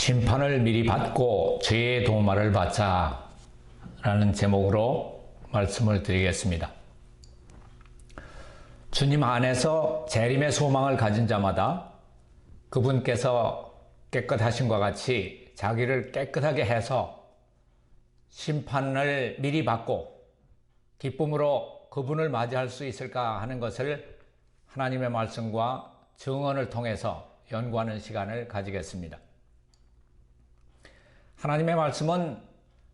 심판을 미리 받고 죄의 도마를 받자 라는 제목으로 말씀을 드리겠습니다. 주님 안에서 재림의 소망을 가진 자마다 그분께서 깨끗하심과 같이 자기를 깨끗하게 해서 심판을 미리 받고 기쁨으로 그분을 맞이할 수 있을까 하는 것을 하나님의 말씀과 증언을 통해서 연구하는 시간을 가지겠습니다. 하나님의 말씀은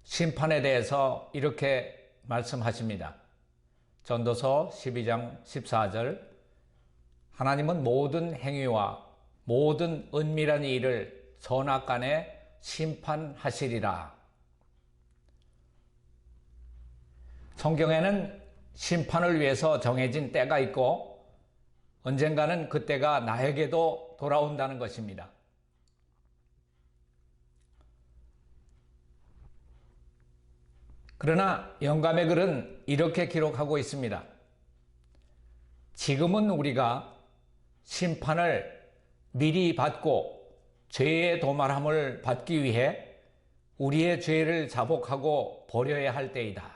심판에 대해서 이렇게 말씀하십니다. 전도서 12장 14절 하나님은 모든 행위와 모든 은밀한 일을 선악간에 심판하시리라. 성경에는 심판을 위해서 정해진 때가 있고 언젠가는 그 때가 나에게도 돌아온다는 것입니다. 그러나 영감의 글은 이렇게 기록하고 있습니다. 지금은 우리가 심판을 미리 받고 죄의 도말함을 받기 위해 우리의 죄를 자복하고 버려야 할 때이다.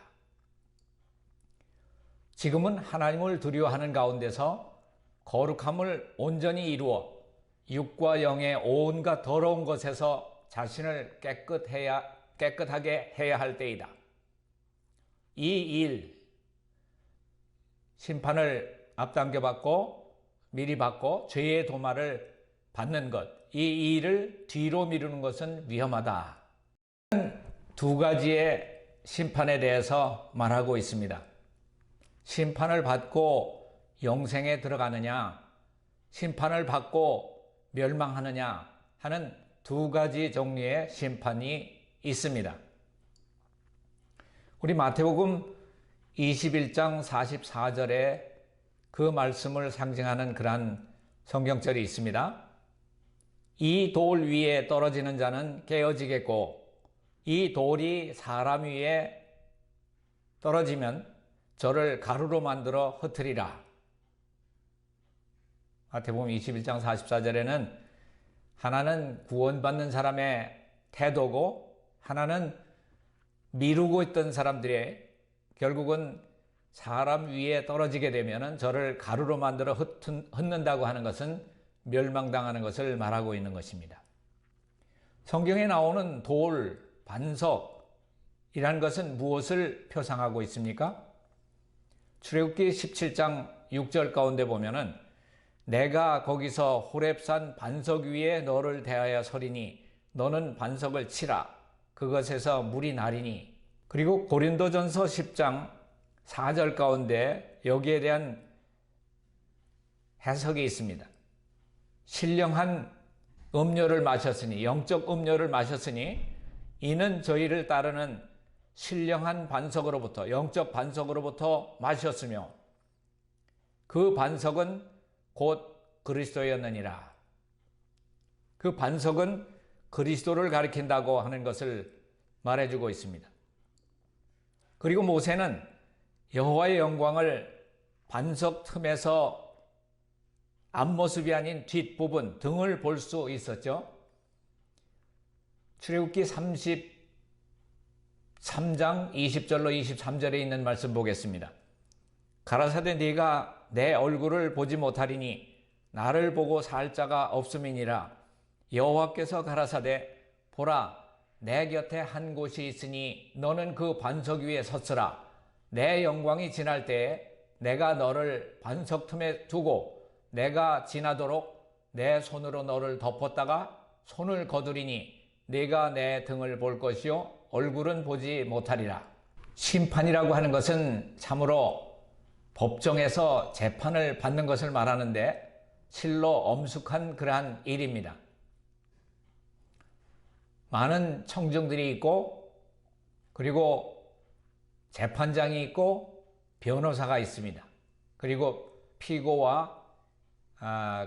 지금은 하나님을 두려워하는 가운데서 거룩함을 온전히 이루어 육과 영의 온갖 더러운 것에서 자신을 깨끗하게 해야 할 때이다. 이 일, 심판을 앞당겨 받고 미리 받고 죄의 도말을 받는 것, 이 일을 뒤로 미루는 것은 위험하다. 두 가지의 심판에 대해서 말하고 있습니다. 심판을 받고 영생에 들어가느냐, 심판을 받고 멸망하느냐 하는 두 가지 종류의 심판이 있습니다. 우리 마태복음 21장 44절에 그 말씀을 상징하는 그러한 성경절이 있습니다. 이 돌 위에 떨어지는 자는 깨어지겠고 이 돌이 사람 위에 떨어지면 저를 가루로 만들어 흩으리라. 마태복음 21장 44절에는 하나는 구원받는 사람의 태도고 하나는 미루고 있던 사람들의 결국은 사람 위에 떨어지게 되면 저를 가루로 만들어 흩는다고 하는 것은 멸망당하는 것을 말하고 있는 것입니다. 성경에 나오는 돌, 반석이라는 것은 무엇을 표상하고 있습니까? 출애굽기 17장 6절 가운데 보면은 내가 거기서 호렙산 반석 위에 너를 대하여 서리니 너는 반석을 치라. 그것에서 물이 나리니. 그리고 고린도전서 10장 4절 가운데 여기에 대한 해석이 있습니다. 신령한 음료를 마셨으니, 영적 음료를 마셨으니 이는 저희를 따르는 신령한 반석으로부터, 영적 반석으로부터 마셨으며 그 반석은 곧 그리스도였느니라. 그 반석은 그리스도를 가리킨다고 하는 것을 말해주고 있습니다. 그리고 모세는 여호와의 영광을 반석 틈에서 앞모습이 아닌 뒷부분, 등을 볼 수 있었죠. 출애굽기 33장 20절로 23절에 있는 말씀 보겠습니다. 가라사대 네가 내 얼굴을 보지 못하리니 나를 보고 살 자가 없음이니라. 여호와께서 가라사대 보라 내 곁에 한 곳이 있으니 너는 그 반석 위에 섰으라. 내 영광이 지날 때에 내가 너를 반석 틈에 두고 내가 지나도록 내 손으로 너를 덮었다가 손을 거두리니 네가 내 등을 볼 것이요 얼굴은 보지 못하리라. 심판이라고 하는 것은 참으로 법정에서 재판을 받는 것을 말하는데 실로 엄숙한 그러한 일입니다. 많은 청중들이 있고 그리고 재판장이 있고 변호사가 있습니다. 그리고 피고와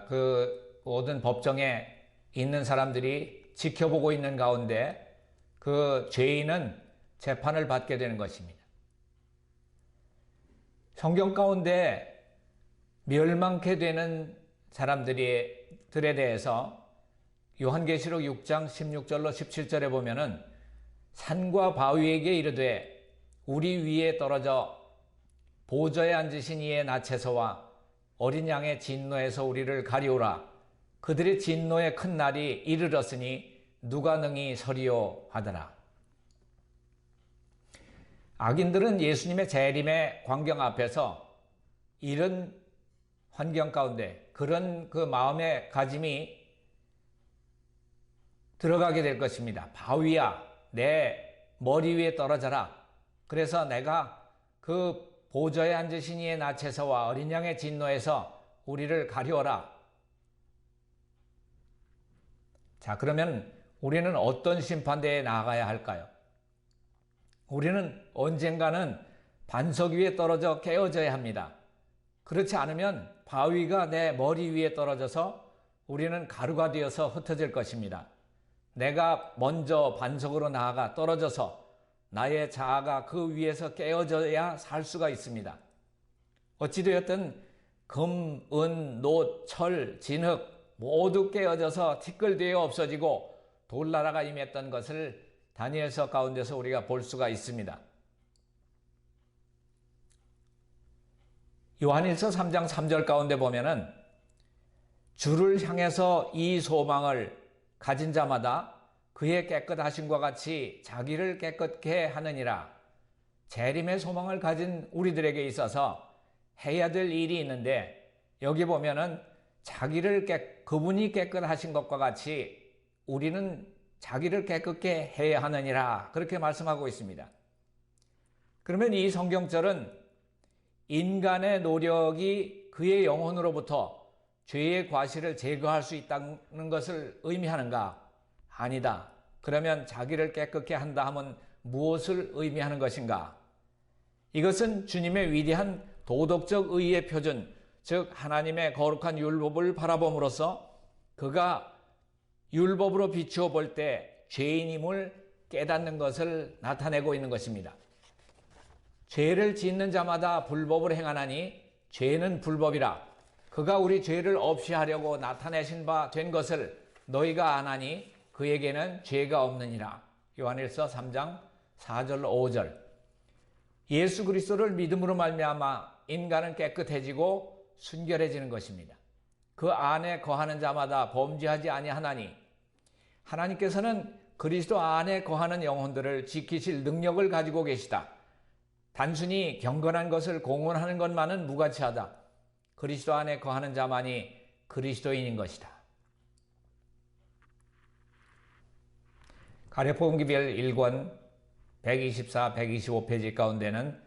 그 모든 법정에 있는 사람들이 지켜보고 있는 가운데 그 죄인은 재판을 받게 되는 것입니다. 성경 가운데 멸망케 되는 사람들에 대해서 요한계시록 6장 16절로 17절에 보면은 산과 바위에게 이르되 우리 위에 떨어져 보좌에 앉으신 이의 나체서와 어린 양의 진노에서 우리를 가리오라. 그들의 진노의 큰 날이 이르렀으니 누가 능히 서리요 하더라. 악인들은 예수님의 재림의 광경 앞에서 이런 환경 가운데 그런 그 마음의 가짐이 들어가게 될 것입니다. 바위야, 내 머리 위에 떨어져라. 그래서 내가 그 보좌에 앉으신 이의 나체서와 어린 양의 진노에서 우리를 가려라. 자, 그러면 우리는 어떤 심판대에 나아가야 할까요? 우리는 언젠가는 반석 위에 떨어져 깨어져야 합니다. 그렇지 않으면 바위가 내 머리 위에 떨어져서 우리는 가루가 되어서 흩어질 것입니다. 내가 먼저 반석으로 나아가 떨어져서 나의 자아가 그 위에서 깨어져야 살 수가 있습니다. 어찌되었든 금, 은, 노, 철, 진흙 모두 깨어져서 티끌되어 없어지고 돌나라가 임했던 것을 다니엘서 가운데서 우리가 볼 수가 있습니다. 요한일서 3장 3절 가운데 보면은 주를 향해서 이 소망을 가진 자마다 그의 깨끗하심과 같이 자기를 깨끗게 하느니라. 재림의 소망을 가진 우리들에게 있어서 해야 될 일이 있는데 여기 보면은 그분이 깨끗하신 것과 같이 우리는 자기를 깨끗게 해야 하느니라. 그렇게 말씀하고 있습니다. 그러면 이 성경절은 인간의 노력이 그의 영혼으로부터 죄의 과실을 제거할 수 있다는 것을 의미하는가? 아니다. 그러면 자기를 깨끗게 한다 하면 무엇을 의미하는 것인가? 이것은 주님의 위대한 도덕적 의의 표준, 즉 하나님의 거룩한 율법을 바라봄으로써 그가 율법으로 비추어 볼 때 죄인임을 깨닫는 것을 나타내고 있는 것입니다. 죄를 짓는 자마다 불법을 행하나니 죄는 불법이라. 그가 우리 죄를 없이 하려고 나타내신 바 된 것을 너희가 아나니 그에게는 죄가 없느니라. 요한일서 3장 4절 5절. 예수 그리스도를 믿음으로 말미암아 인간은 깨끗해지고 순결해지는 것입니다. 그 안에 거하는 자마다 범죄하지 아니하나니 하나님께서는 그리스도 안에 거하는 영혼들을 지키실 능력을 가지고 계시다. 단순히 경건한 것을 공언하는 것만은 무가치하다. 그리스도 안에 거하는 자만이 그리스도인인 것이다. 가랴복음기별 1권 124, 125페이지 가운데는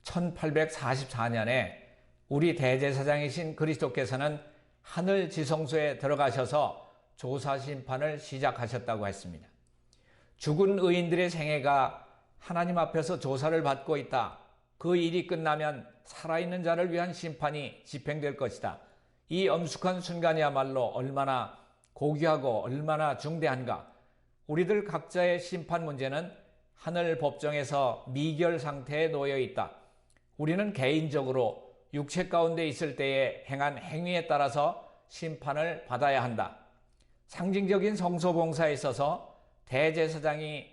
1844년에 우리 대제사장이신 그리스도께서는 하늘 지성소에 들어가셔서 조사 심판을 시작하셨다고 했습니다. 죽은 의인들의 생애가 하나님 앞에서 조사를 받고 있다. 그 일이 끝나면 살아있는 자를 위한 심판이 집행될 것이다. 이 엄숙한 순간이야말로 얼마나 고귀하고 얼마나 중대한가. 우리들 각자의 심판 문제는 하늘 법정에서 미결 상태에 놓여 있다. 우리는 개인적으로 육체 가운데 있을 때에 행한 행위에 따라서 심판을 받아야 한다. 상징적인 성소봉사에 있어서 대제사장이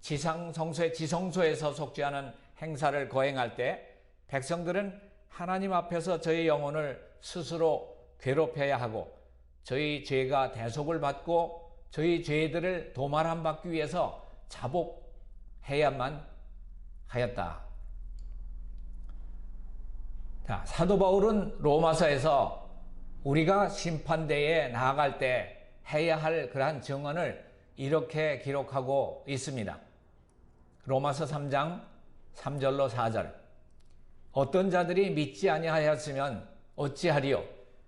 지성소에서 속죄하는 행사를 거행할 때 백성들은 하나님 앞에서 저희 영혼을 스스로 괴롭혀야 하고 저희 죄가 대속을 받고 저희 죄들을 도말함 받기 위해서 자복해야만 하였다. 자, 사도 바울은 로마서에서 우리가 심판대에 나아갈 때 해야 할 그러한 증언을 이렇게 기록하고 있습니다. 로마서 3장 3절로 4절. 어떤 자들이 믿지 아니하였으면 어찌하리요?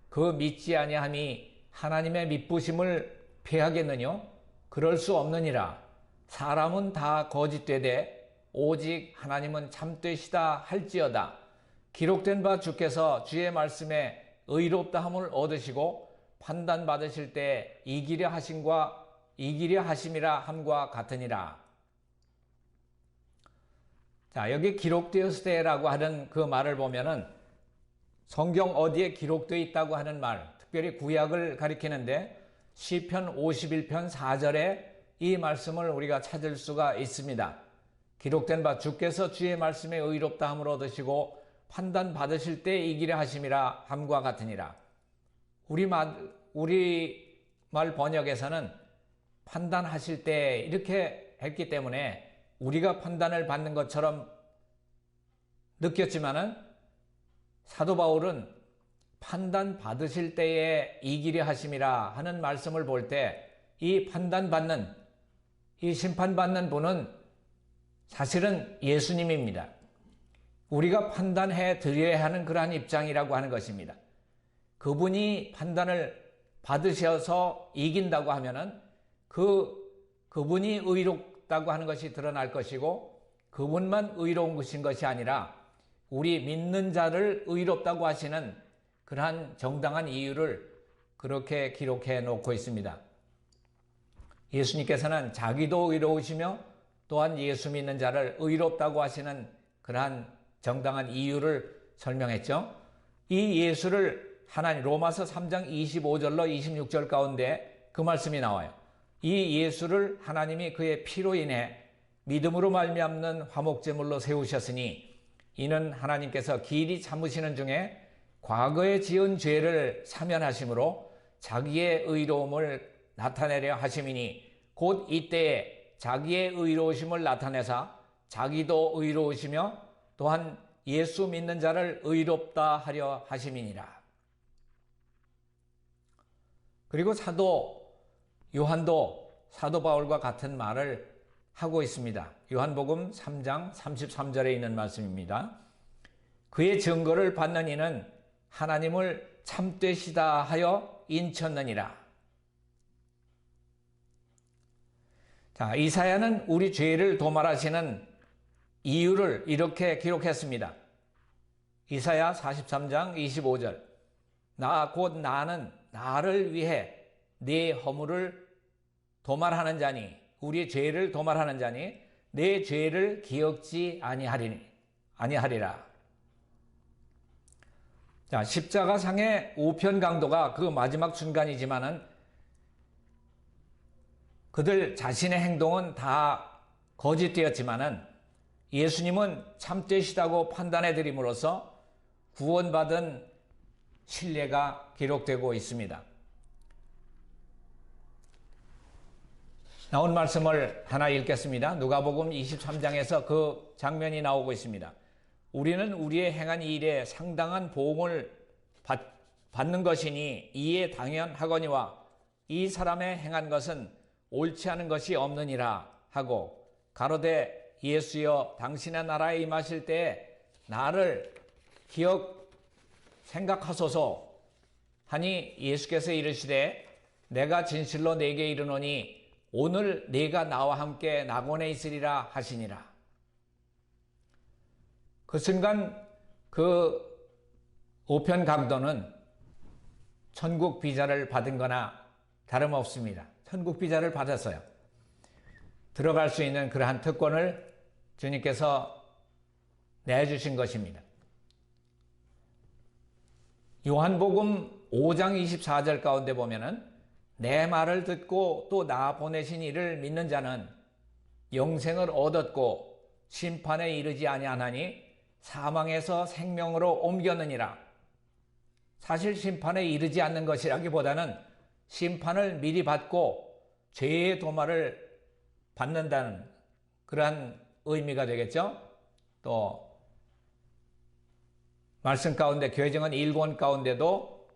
그 믿지 아니함이 하나님의 믿부심을 패하겠느뇨? 그럴 수 없느니라. 사람은 다 거짓되되 오직 하나님은 참되시다 할지어다. 기록된 바 주께서 주의 말씀에 의롭다함을 얻으시고 판단받으실 때 이기려 하심이라 함과 같으니라. 자, 여기 기록되었을 때라고 하는 그 말을 보면은 성경 어디에 기록되어 있다고 하는 말, 특별히 구약을 가리키는데 시편 51편 4절에 이 말씀을 우리가 찾을 수가 있습니다. 기록된 바 주께서 주의 말씀에 의롭다 함을 얻으시고 판단 받으실 때 이기려 하심이라 함과 같으니라. 우리말 번역에서는 판단하실 때 이렇게 했기 때문에 우리가 판단을 받는 것처럼 느꼈지만은 사도 바울은 판단 받으실 때에 이기려 하심이라 하는 말씀을 볼 때 이 판단받는, 이 심판받는 분은 사실은 예수님입니다. 우리가 판단해 드려야 하는 그러한 입장이라고 하는 것입니다. 그분이 판단을 받으셔서 이긴다고 하면은 그분이 의롭다고 하는 것이 드러날 것이고 그분만 의로운 것인 것이 아니라 우리 믿는 자를 의롭다고 하시는 그러한 정당한 이유를 그렇게 기록해 놓고 있습니다. 예수님께서는 자기도 의로우시며 또한 예수 믿는 자를 의롭다고 하시는 그러한 정당한 이유를 설명했죠. 이 예수를 하나님 로마서 3장 25절로 26절 가운데 그 말씀이 나와요. 이 예수를 하나님이 그의 피로 인해 믿음으로 말미암는 화목제물로 세우셨으니 이는 하나님께서 길이 참으시는 중에 과거에 지은 죄를 사면하심으로 자기의 의로움을 나타내려 하심이니 곧 이때에 자기의 의로우심을 나타내사 자기도 의로우시며 또한 예수 믿는 자를 의롭다 하려 하심이니라. 그리고 사도 요한도 사도 바울과 같은 말을 하고 있습니다. 요한복음 3장 33절에 있는 말씀입니다. 그의 증거를 받는 이는 하나님을 참되시다 하여 인쳤느니라. 자, 이사야는 우리 죄를 도말하시는 이유를 이렇게 기록했습니다. 이사야 43장 25절. 곧 나는 나를 위해 네 허물을 도말하는 자니, 우리의 죄를 도말하는 자니 내 죄를 기억지 아니하리라. 자, 십자가상의 우편 강도가 그 마지막 순간이지만은 그들 자신의 행동은 다 거짓되었지만은 예수님은 참되시다고 판단해 드림으로써 구원받은 신뢰가 기록되고 있습니다. 나온 말씀을 하나 읽겠습니다. 누가복음 23장에서 그 장면이 나오고 있습니다. 우리는 우리의 행한 일에 상당한 보응을 받는 것이니 이에 당연하거니와 이 사람의 행한 것은 옳지 않은 것이 없느니라 하고 가로되 예수여 당신의 나라에 임하실 때에 나를 생각하소서 하니 예수께서 이르시되 내가 진실로 네게 이르노니 오늘 네가 나와 함께 낙원에 있으리라 하시니라. 그 순간 그 우편 강도는 천국 비자를 받은 거나 다름없습니다. 천국 비자를 받았어요. 들어갈 수 있는 그러한 특권을 주님께서 내주신 것입니다. 요한복음 5장 24절 가운데 보면은 내 말을 듣고 또 나 보내신 이를 믿는 자는 영생을 얻었고 심판에 이르지 아니하나니 사망에서 생명으로 옮겼느니라. 사실 심판에 이르지 않는 것이라기보다는 심판을 미리 받고 죄의 도말을 받는다는 그러한 의미가 되겠죠. 또 말씀 가운데 교회정은 1권 가운데도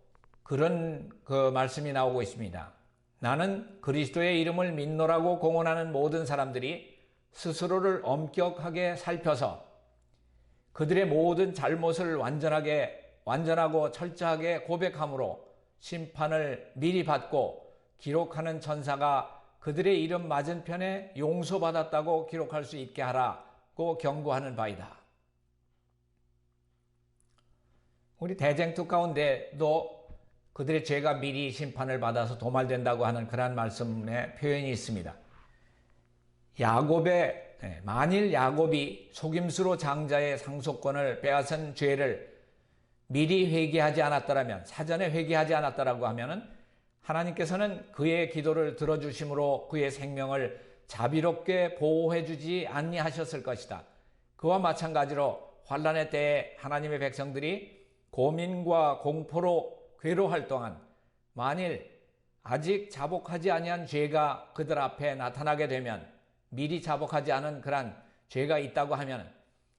그런 그 말씀이 나오고 있습니다. 나는 그리스도의 이름을 믿노라고 공언하는 모든 사람들이 스스로를 엄격하게 살펴서 그들의 모든 잘못을 완전하고 철저하게 고백함으로 심판을 미리 받고 기록하는 천사가 그들의 이름 맞은편에 용서받았다고 기록할 수 있게 하라고 경고하는 바이다. 우리 대쟁투 가운데도 그들의 죄가 미리 심판을 받아서 도말된다고 하는 그러한 말씀의 표현이 있습니다. 만일 야곱이 속임수로 장자의 상속권을 빼앗은 죄를 미리 회개하지 않았더라면, 사전에 회개하지 않았더라고 하면은 하나님께서는 그의 기도를 들어주심으로 그의 생명을 자비롭게 보호해 주지 아니하셨을 것이다. 그와 마찬가지로 환난의 때에 하나님의 백성들이 고민과 공포로 괴로워할 동안 만일 아직 자복하지 아니한 죄가 그들 앞에 나타나게 되면, 미리 자복하지 않은 그러한 죄가 있다고 하면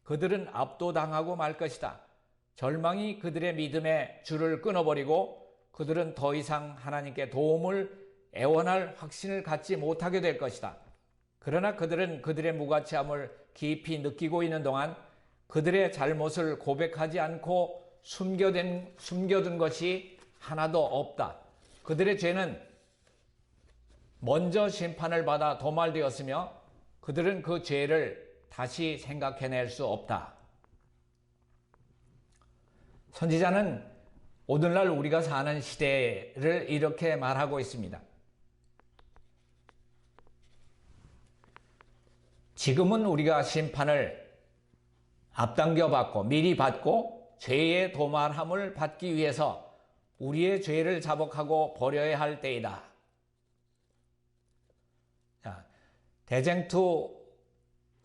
그들은 압도당하고 말 것이다. 절망이 그들의 믿음의 줄을 끊어버리고 그들은 더 이상 하나님께 도움을 애원할 확신을 갖지 못하게 될 것이다. 그러나 그들은 그들의 무가치함을 깊이 느끼고 있는 동안 그들의 잘못을 고백하지 않고 숨겨둔 것이 하나도 없다. 그들의 죄는 먼저 심판을 받아 도말되었으며 그들은 그 죄를 다시 생각해낼 수 없다. 선지자는 오늘날 우리가 사는 시대를 이렇게 말하고 있습니다. 지금은 우리가 심판을 앞당겨 받고 미리 받고 죄의 도말함을 받기 위해서 우리의 죄를 자복하고 버려야 할 때이다. 자, 대쟁투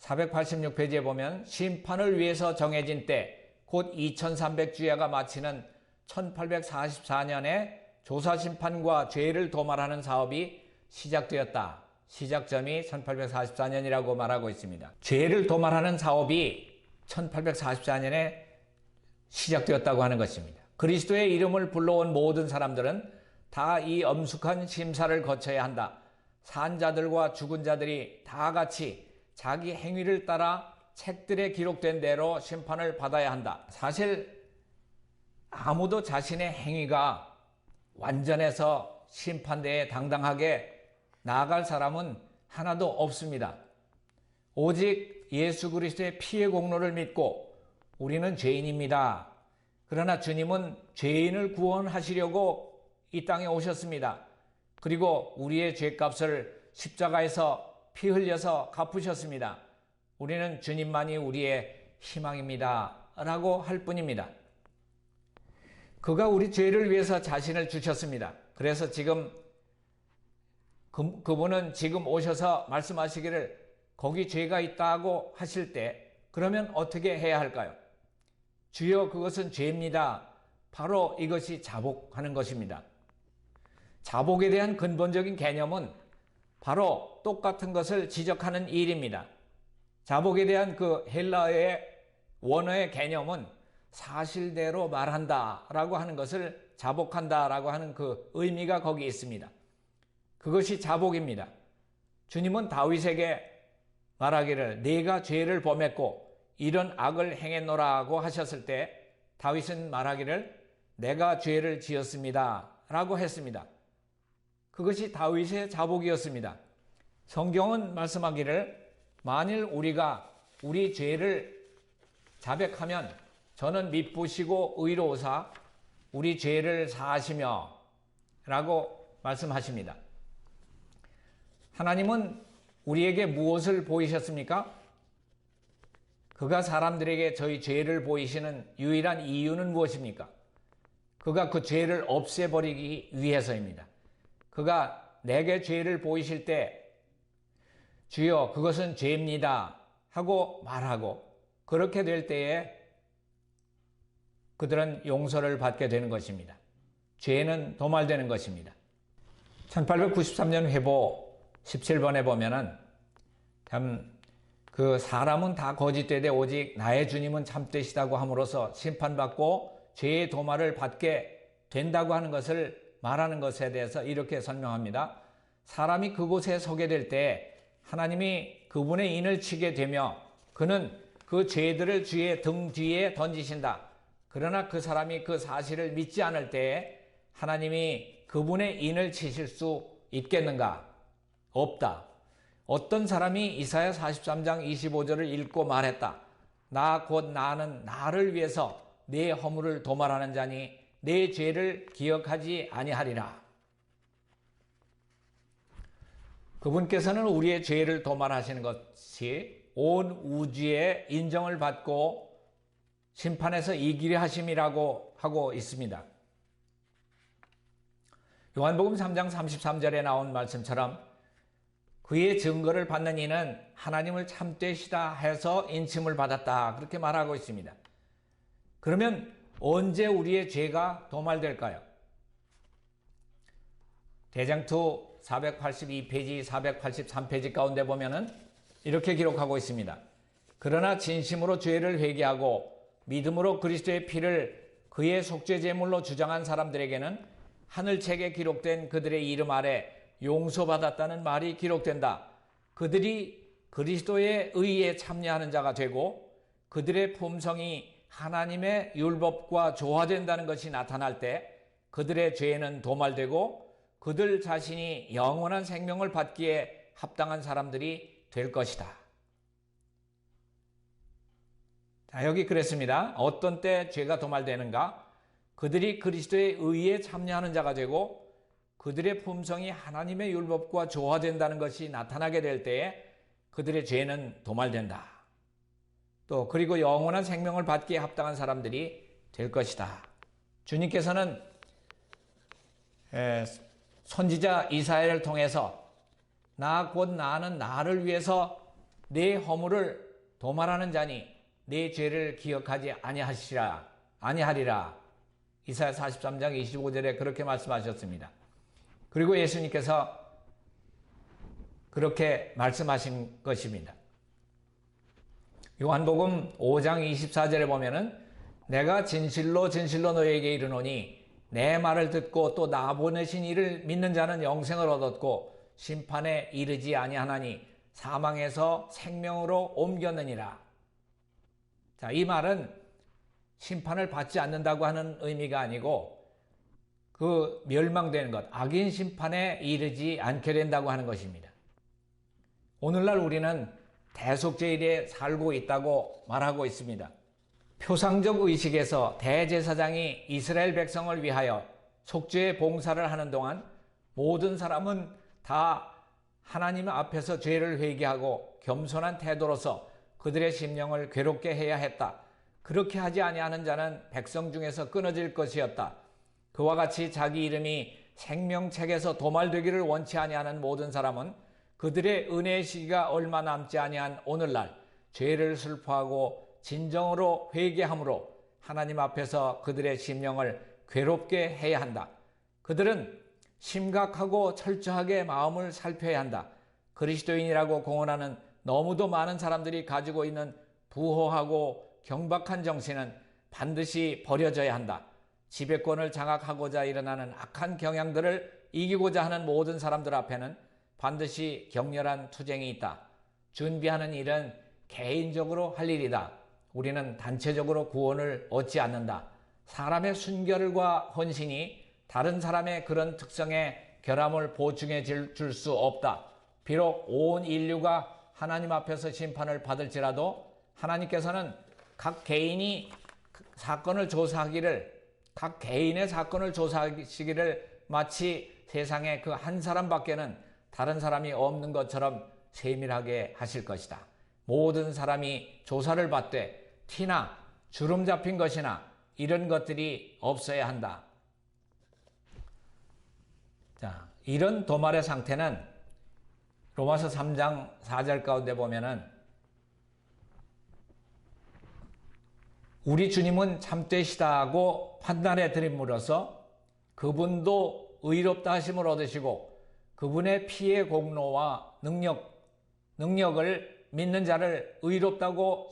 486페이지에 보면 심판을 위해서 정해진 때, 곧 2300주야가 마치는 1844년에 조사심판과 죄를 도말하는 사업이 시작되었다. 시작점이 1844년이라고 말하고 있습니다. 죄를 도말하는 사업이 1844년에 시작되었다고 하는 것입니다. 그리스도의 이름을 불러온 모든 사람들은 다 이 엄숙한 심사를 거쳐야 한다. 산 자들과 죽은 자들이 다 같이 자기 행위를 따라 책들에 기록된 대로 심판을 받아야 한다. 사실 아무도 자신의 행위가 완전해서 심판대에 당당하게 나아갈 사람은 하나도 없습니다. 오직 예수 그리스도의 피의 공로를 믿고 우리는 죄인입니다. 그러나 주님은 죄인을 구원하시려고 이 땅에 오셨습니다. 그리고 우리의 죄값을 십자가에서 피 흘려서 갚으셨습니다. 우리는 주님만이 우리의 희망입니다. 라고 할 뿐입니다. 그가 우리 죄를 위해서 자신을 주셨습니다. 그래서 지금 그분은 지금 오셔서 말씀하시기를 거기 죄가 있다고 하실 때 그러면 어떻게 해야 할까요? 주여 그것은 죄입니다. 바로 이것이 자복하는 것입니다. 자복에 대한 근본적인 개념은 바로 똑같은 것을 지적하는 일입니다. 자복에 대한 그 헬라어의 원어의 개념은 사실대로 말한다 라고 하는 것을 자복한다 라고 하는 그 의미가 거기 있습니다. 그것이 자복입니다. 주님은 다윗에게 말하기를 네가 죄를 범했고 이런 악을 행했노라고 하셨을 때 다윗은 말하기를 내가 죄를 지었습니다 라고 했습니다. 그것이 다윗의 자복이었습니다. 성경은 말씀하기를 만일 우리가 우리 죄를 자백하면 저는 미쁘시고 의로우사 우리 죄를 사하시며 라고 말씀하십니다. 하나님은 우리에게 무엇을 보이셨습니까? 그가 사람들에게 저희 죄를 보이시는 유일한 이유는 무엇입니까? 그가 그 죄를 없애버리기 위해서입니다. 그가 내게 죄를 보이실 때 주여 그것은 죄입니다 하고 말하고 그렇게 될 때에 그들은 용서를 받게 되는 것입니다. 죄는 도말되는 것입니다. 1893년 회보 17번에 보면은 그 사람은 다 거짓되되 오직 나의 주님은 참되시다고 함으로써 심판받고 죄의 도말을 받게 된다고 하는 것을 말하는 것에 대해서 이렇게 설명합니다. 사람이 그곳에 서게 될 때 하나님이 그분의 인을 치게 되며 그는 그 죄들을 주의 등 뒤에 던지신다. 그러나 그 사람이 그 사실을 믿지 않을 때에 하나님이 그분의 인을 치실 수 있겠는가? 없다. 어떤 사람이 이사야 43장 25절을 읽고 말했다. 나 곧 나는 나를 위해서 내 허물을 도말하는 자니 내 죄를 기억하지 아니하리라. 그분께서는 우리의 죄를 도말하시는 것이 온 우주의 인정을 받고 심판에서 이기려 하심이라고 하고 있습니다. 요한복음 3장 33절에 나온 말씀처럼 그의 증거를 받는 이는 하나님을 참되시다 해서 인침을 받았다, 그렇게 말하고 있습니다. 그러면 언제 우리의 죄가 도말될까요? 대장투 482페이지, 483페이지 가운데 보면은 이렇게 기록하고 있습니다. 그러나 진심으로 죄를 회개하고 믿음으로 그리스도의 피를 그의 속죄 제물로 주장한 사람들에게는 하늘책에 기록된 그들의 이름 아래 용서받았다는 말이 기록된다. 그들이 그리스도의 의에 참여하는 자가 되고 그들의 품성이 하나님의 율법과 조화된다는 것이 나타날 때 그들의 죄는 도말되고 그들 자신이 영원한 생명을 받기에 합당한 사람들이 될 것이다. 자, 여기 그랬습니다. 어떤 때 죄가 도말되는가? 그들이 그리스도의 의에 참여하는 자가 되고 그들의 품성이 하나님의 율법과 조화된다는 것이 나타나게 될 때에 그들의 죄는 도말된다. 또 그리고 영원한 생명을 받기에 합당한 사람들이 될 것이다. 주님께서는 선지자 이사야를 통해서 나 곧 나는 나를 위해서 내 허물을 도말하는 자니 내 죄를 기억하지 아니하리라. 이사야 43장 25절에 그렇게 말씀하셨습니다. 그리고 예수님께서 그렇게 말씀하신 것입니다. 요한복음 5장 24절에 보면은 내가 진실로 진실로 너희에게 이르노니 내 말을 듣고 또 나 보내신 이를 믿는 자는 영생을 얻었고 심판에 이르지 아니하나니 사망에서 생명으로 옮겼느니라. 자, 이 말은 심판을 받지 않는다고 하는 의미가 아니고 그 멸망되는 것, 악인 심판에 이르지 않게 된다고 하는 것입니다. 오늘날 우리는 대속죄일에 살고 있다고 말하고 있습니다. 표상적 의식에서 대제사장이 이스라엘 백성을 위하여 속죄의 봉사를 하는 동안 모든 사람은 다 하나님 앞에서 죄를 회개하고 겸손한 태도로서 그들의 심령을 괴롭게 해야 했다. 그렇게 하지 아니하는 자는 백성 중에서 끊어질 것이었다. 그와 같이 자기 이름이 생명책에서 도말되기를 원치 아니하는 모든 사람은 그들의 은혜의 시기가 얼마 남지 아니한 오늘날 죄를 슬퍼하고 진정으로 회개함으로 하나님 앞에서 그들의 심령을 괴롭게 해야 한다. 그들은 심각하고 철저하게 마음을 살펴야 한다. 그리스도인이라고 공언하는 너무도 많은 사람들이 가지고 있는 부호하고 경박한 정신은 반드시 버려져야 한다. 지배권을 장악하고자 일어나는 악한 경향들을 이기고자 하는 모든 사람들 앞에는 반드시 격렬한 투쟁이 있다. 준비하는 일은 개인적으로 할 일이다. 우리는 단체적으로 구원을 얻지 않는다. 사람의 순결과 헌신이 다른 사람의 그런 특성에 결함을 보충해 줄 수 없다. 비록 온 인류가 하나님 앞에서 심판을 받을지라도 하나님께서는 각 개인의 사건을 조사하시기를 마치 세상에 그 한 사람밖에는 다른 사람이 없는 것처럼 세밀하게 하실 것이다. 모든 사람이 조사를 받되 티나 주름 잡힌 것이나 이런 것들이 없어야 한다. 자, 이런 도말의 상태는 로마서 3장 4절 가운데 보면은 우리 주님은 참되시다고 판단해 드림으로써 그분도 의롭다 하심을 얻으시고 그분의 피의 공로와 능력을 믿는 자를 의롭다고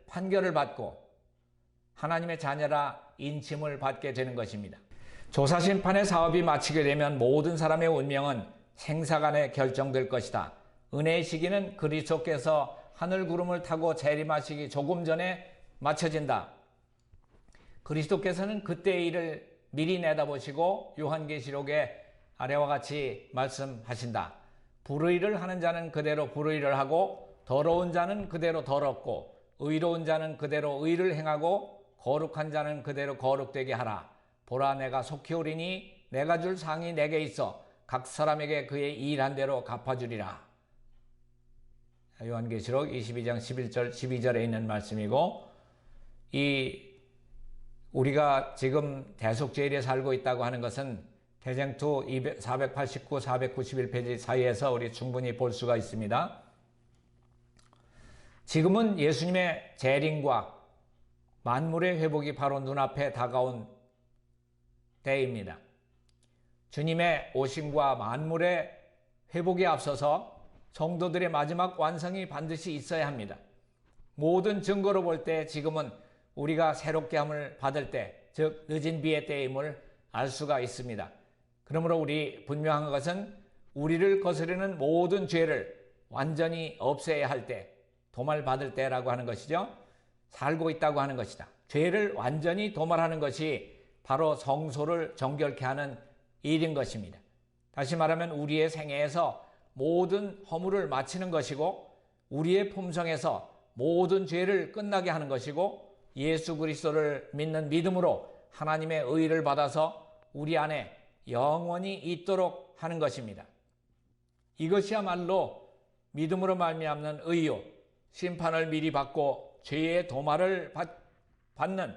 판결을 받고 하나님의 자녀라 인침을 받게 되는 것입니다. 조사심판의 사업이 마치게 되면 모든 사람의 운명은 생사간에 결정될 것이다. 은혜의 시기는 그리스도께서 하늘 구름을 타고 재림하시기 조금 전에 마쳐진다. 그리스도께서는 그때의 일을 미리 내다보시고 요한계시록에 아래와 같이 말씀하신다. 불의를 하는 자는 그대로 불의를 하고 더러운 자는 그대로 더럽고 의로운 자는 그대로 의를 행하고 거룩한 자는 그대로 거룩되게 하라. 보라, 내가 속히 오리니 내가 줄 상이 내게 있어 각 사람에게 그의 일한 대로 갚아주리라. 요한계시록 22장 11절 12절에 있는 말씀이고, 우리가 지금 대속죄일에 살고 있다고 하는 것은 대쟁투 489, 491페이지 사이에서 우리 충분히 볼 수가 있습니다. 지금은 예수님의 재림과 만물의 회복이 바로 눈앞에 다가온 때입니다. 주님의 오심과 만물의 회복에 앞서서 성도들의 마지막 완성이 반드시 있어야 합니다. 모든 증거로 볼 때 지금은 우리가 새롭게 함을 받을 때, 즉 늦은 비의 때임을 알 수가 있습니다. 그러므로 우리 분명한 것은 우리를 거스르는 모든 죄를 완전히 없애야 할 때, 도말받을 때라고 하는 것이죠. 살고 있다고 하는 것이다. 죄를 완전히 도말하는 것이 바로 성소를 정결케 하는 일인 것입니다. 다시 말하면 우리의 생애에서 모든 허물을 마치는 것이고 우리의 품성에서 모든 죄를 끝나게 하는 것이고 예수 그리스도를 믿는 믿음으로 하나님의 의를 받아서 우리 안에 영원히 있도록 하는 것입니다. 이것이야말로 믿음으로 말미암는 의요, 심판을 미리 받고 죄의 도말을 받는,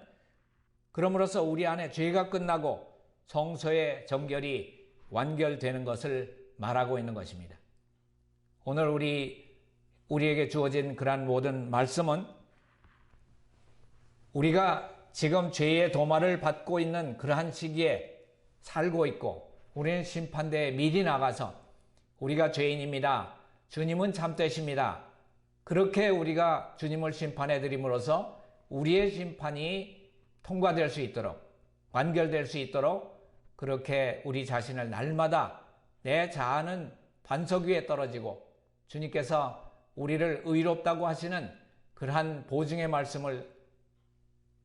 그럼으로써 우리 안에 죄가 끝나고 성소의 정결이 완결되는 것을 말하고 있는 것입니다. 오늘 우리에게 주어진 그러한 모든 말씀은 우리가 지금 죄의 도말을 받고 있는 그러한 시기에 살고 있고 우리는 심판대에 미리 나가서 우리가 죄인입니다. 주님은 참되십니다. 그렇게 우리가 주님을 심판해 드림으로써 우리의 심판이 통과될 수 있도록, 완결될 수 있도록 그렇게 우리 자신을 날마다 내 자아는 반석 위에 떨어지고 주님께서 우리를 의롭다고 하시는 그러한 보증의 말씀을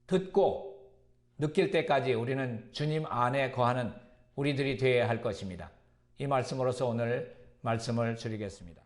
듣고 느낄 때까지 우리는 주님 안에 거하는 우리들이 되어야 할 것입니다. 이 말씀으로서 오늘 말씀을 줄이겠습니다.